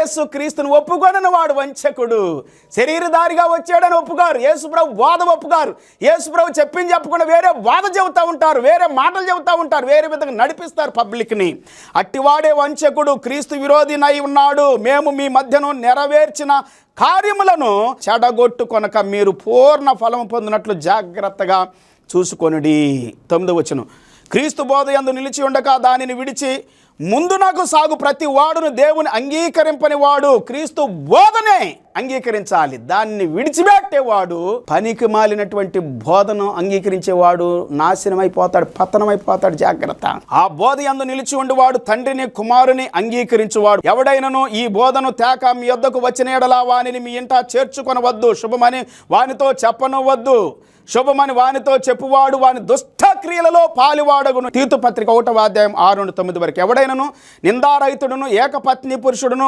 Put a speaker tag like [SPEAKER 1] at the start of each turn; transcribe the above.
[SPEAKER 1] యేసు క్రీస్తుని ఒప్పుకొనని వాడు వంచకుడు. శరీరధారిగా వచ్చాడని ఒప్పుగారు, యేసుప్రభు బోధ ఒప్పుగారు, యేసుప్రభు చెప్పింది చెప్పకుండా వేరే బోధ చెబుతూ ఉంటారు, వేరే మాటలు చెబుతూ ఉంటారు, వేరే విధంగా నడిపిస్తారు పబ్లిక్ని. అట్టివాడే వంచకుడు, క్రీస్తు విరోధినై ఉన్నాడు. మేము మీ మధ్యను నెరవేర్చిన కార్యములను చెడగొట్టుకొనక మీరు పూర్ణ ఫలము పొందినట్లు జాగ్రత్తగా చూసుకొనుడి. 9వ వచనం, క్రీస్తు బోధ యందు నిలిచి ఉండక దానిని విడిచి ముందునకు సాగు ప్రతి వాడును దేవుని అంగీకరింపని వాడు క్రీస్తు బోధనే అంగీకరించాలి. దాన్ని విడిచిపెట్టేవాడు, పనికి మాలినటువంటి బోధను అంగీకరించేవాడు నాశనమైపోతాడు, పతనమైపోతాడు. జాగ్రత్త. ఆ బోధ యందు నిలిచి ఉండేవాడు తండ్రిని కుమారుని అంగీకరించువాడు. ఎవడైనను ఈ బోధను తేక మీ యొద్దకు వచ్చిన ఎడల వానిని మీ ఇంట చేర్చుకొనవద్దు, శుభమని వానితో చెప్పనవద్దు. శుభమని వానితో చెప్పువాడు వాని దుష్ట క్రియలలో పాలువాడగును. తీతు పత్రిక 1వ అధ్యాయం 6-9 వరకు. ఎవడైనను నిందారహితుడును ఏకపత్ని పురుషుడును